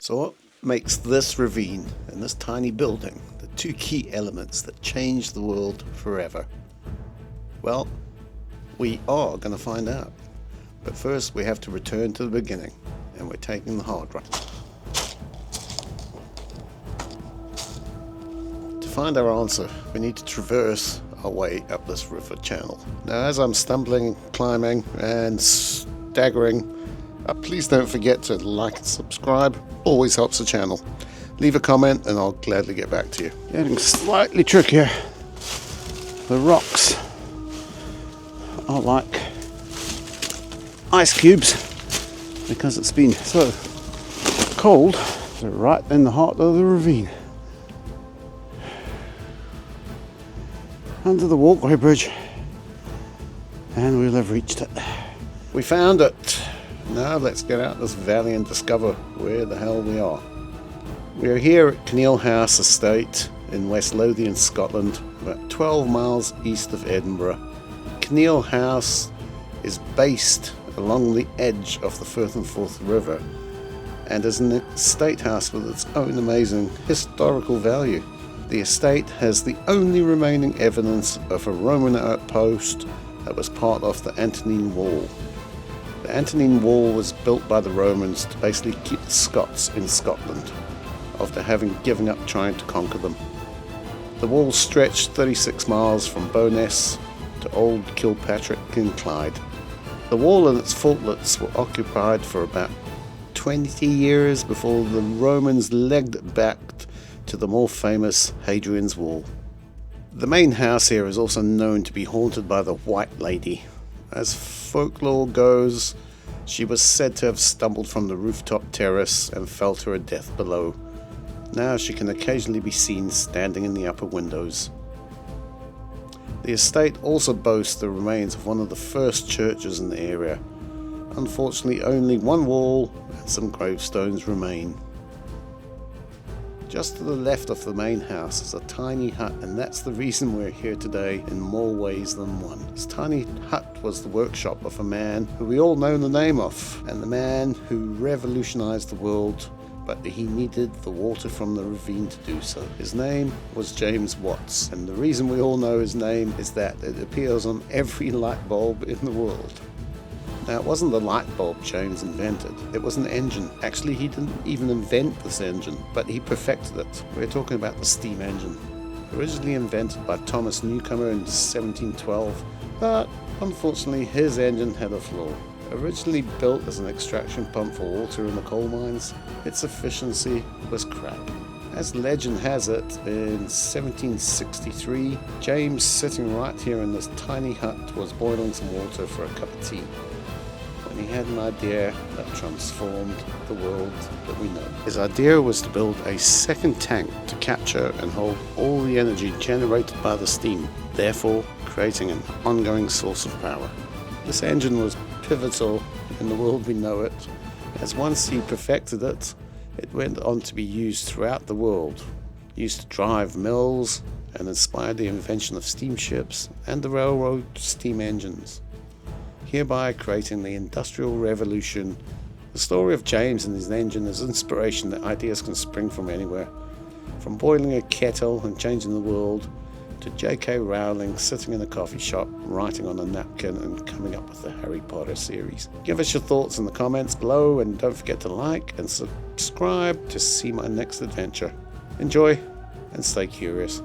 So what makes this ravine and this tiny building the two key elements that change the world forever? Well, we are going to find out. But first we have to return to the beginning, and we're taking the hard run. To find our answer, we need to traverse our way up this river channel. Now as I'm stumbling, climbing and staggering, please don't forget to like and subscribe. Always helps the channel. Leave a comment and I'll gladly get back to you. Getting slightly trickier. The rocks are like ice cubes because it's been so cold. They're right in the heart of the ravine. Under the walkway bridge, and we'll have reached it. We found it. Now let's get out this valley and discover where the hell we are. We are here at Kinneil House Estate in West Lothian, Scotland, about 12 miles east of Edinburgh. Kinneil House is based along the edge of the Firth and Forth River and is an estate house with its own amazing historical value. The estate has the only remaining evidence of a Roman outpost that was part of the Antonine Wall. The Antonine Wall was built by the Romans to basically keep the Scots in Scotland after having given up trying to conquer them. The wall stretched 36 miles from Bowness to Old Kilpatrick in Clyde. The wall and its faultlets were occupied for about 20 years before the Romans legged it back to the more famous Hadrian's Wall. The main house here is also known to be haunted by the White Lady. As folklore goes, she was said to have stumbled from the rooftop terrace and fell to her death below. Now she can occasionally be seen standing in the upper windows. The estate also boasts the remains of one of the first churches in the area. Unfortunately, only one wall and some gravestones remain. Just to the left of the main house is a tiny hut, and that's the reason we're here today in more ways than one. This tiny hut was the workshop of a man who we all know the name of, and the man who revolutionized the world, but he needed the water from the ravine to do so. His name was James Watts, and the reason we all know his name is that it appears on every light bulb in the world. Now, it wasn't the light bulb James invented, it was an engine. Actually, he didn't even invent this engine, but he perfected it. We're talking about the steam engine. Originally invented by Thomas Newcomer in 1712, but unfortunately his engine had a flaw. Originally built as an extraction pump for water in the coal mines, its efficiency was crap. As legend has it, in 1763, James, sitting right here in this tiny hut, was boiling some water for a cup of tea. He had an idea that transformed the world that we know. His idea was to build a second tank to capture and hold all the energy generated by the steam, therefore creating an ongoing source of power. This engine was pivotal in the world we know it, as once he perfected it, it went on to be used throughout the world, used to drive mills and inspired the invention of steamships and the railroad steam engines, hereby creating the Industrial Revolution. The story of James and his engine is inspiration that ideas can spring from anywhere, from boiling a kettle and changing the world, to J.K. Rowling sitting in a coffee shop, writing on a napkin and coming up with the Harry Potter series. Give us your thoughts in the comments below, and don't forget to like and subscribe to see my next adventure. Enjoy and stay curious.